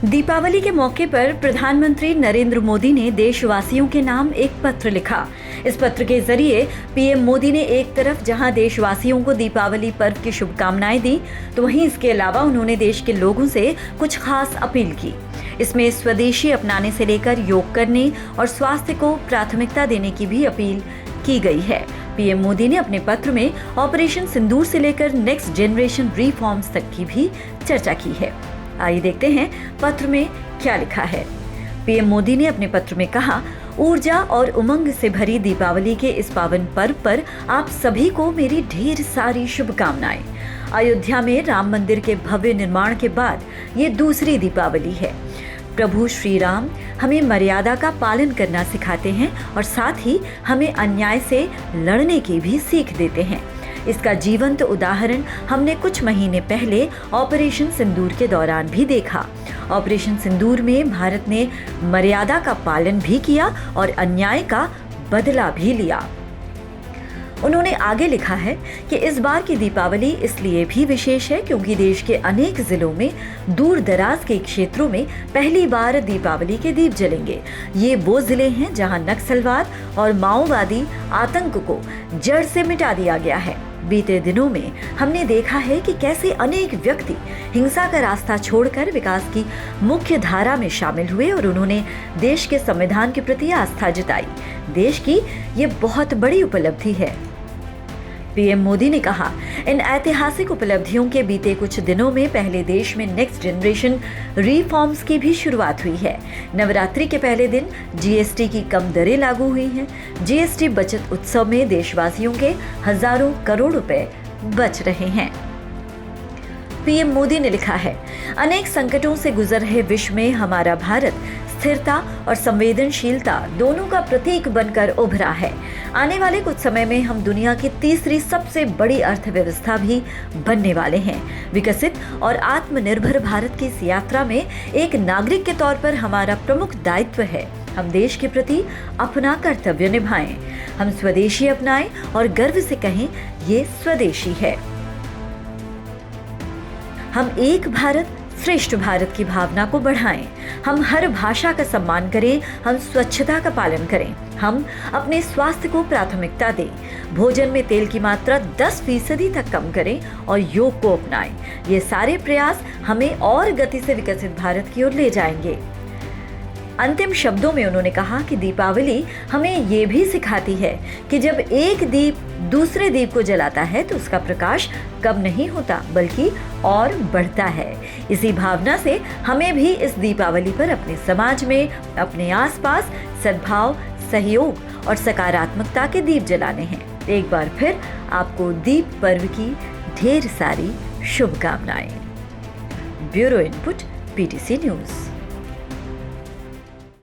दीपावली के मौके पर प्रधानमंत्री नरेंद्र मोदी ने देशवासियों के नाम एक पत्र लिखा। इस पत्र के जरिए पीएम मोदी ने एक तरफ जहां देशवासियों को दीपावली पर्व की शुभकामनाएं दी, तो वहीं इसके अलावा उन्होंने देश के लोगों से कुछ खास अपील की। इसमें स्वदेशी अपनाने से लेकर योग करने और स्वास्थ्य को प्राथमिकता देने की भी अपील की गई है। पीएम मोदी ने अपने पत्र में ऑपरेशन सिंदूर से लेकर नेक्स्ट जनरेशन रिफॉर्म्स तक की भी चर्चा की है। आइए देखते हैं पत्र में क्या लिखा है। पीएम मोदी ने अपने पत्र में कहा, ऊर्जा और उमंग से भरी दीपावली के इस पावन पर्व पर आप सभी को मेरी ढेर सारी शुभकामनाएं। अयोध्या में राम मंदिर के भव्य निर्माण के बाद ये दूसरी दीपावली है। प्रभु श्री राम हमें मर्यादा का पालन करना सिखाते हैं और साथ ही हमें अन्याय से लड़ने की भी सीख देते हैं। इसका जीवंत उदाहरण हमने कुछ महीने पहले ऑपरेशन सिंदूर के दौरान भी देखा। ऑपरेशन सिंदूर में भारत ने मर्यादा का पालन भी किया और अन्याय का बदला भी लिया। उन्होंने आगे लिखा है कि इस बार की दीपावली इसलिए भी विशेष है क्योंकि देश के अनेक जिलों में दूर दराज के क्षेत्रों में पहली बार दीपावली के दीप जलेंगे। ये वो जिले हैं जहां नक्सलवाद और माओवादी आतंक को जड़ से मिटा दिया गया है। बीते दिनों में हमने देखा है कि कैसे अनेक व्यक्ति हिंसा का रास्ता छोड़कर विकास की मुख्य धारा में शामिल हुए और उन्होंने देश के संविधान के प्रति आस्था जताई। देश की ये बहुत बड़ी उपलब्धि है। पीएम मोदी ने कहा, इन ऐतिहासिक उपलब्धियों के बीते कुछ दिनों में पहले देश में नेक्स्ट जनरेशन रिफॉर्म्स की भी शुरुआत हुई है। नवरात्रि के पहले दिन जीएसटी की कम दरें लागू हुई हैं। जीएसटी बचत उत्सव में देशवासियों के हजारों करोड़ रुपए बच रहे हैं। पीएम मोदी ने लिखा है, अनेक संकटों से गुजर रहे विश्व में हमारा भारत स्थिरता और संवेदनशीलता दोनों का प्रतीक बनकर उभरा है। आने वाले कुछ समय में हम दुनिया की तीसरी सबसे बड़ी अर्थव्यवस्था भी बनने वाले हैं। विकसित और आत्मनिर्भर भारत की इस यात्रा में एक नागरिक के तौर पर हमारा प्रमुख दायित्व है, हम देश के प्रति अपना कर्तव्य निभाएं। हम स्वदेशी अपनाएं और गर्व से कहें, ये स्वदेशी है। हम एक भारत श्रेष्ठ भारत की भावना को बढ़ाएं। हम हर भाषा का सम्मान करें। हम स्वच्छता का पालन करें। हम अपने स्वास्थ्य को प्राथमिकता दें। भोजन में तेल की मात्रा 10% तक कम करें और योग को अपनाएं। ये सारे प्रयास हमें और गति से विकसित भारत की ओर ले जाएंगे। अंतिम शब्दों में उन्होंने कहा कि दीपावली हमें ये भी सिखाती है कि जब एक दीप दूसरे दीप को जलाता है तो उसका प्रकाश कम नहीं होता बल्कि और बढ़ता है। इसी भावना से हमें भी इस दीपावली पर अपने समाज में, अपने आसपास सद्भाव, सहयोग और सकारात्मकता के दीप जलाने हैं। एक बार फिर आपको दीप पर्व की ढेर सारी शुभकामनाएं। Bureau input, PTC news.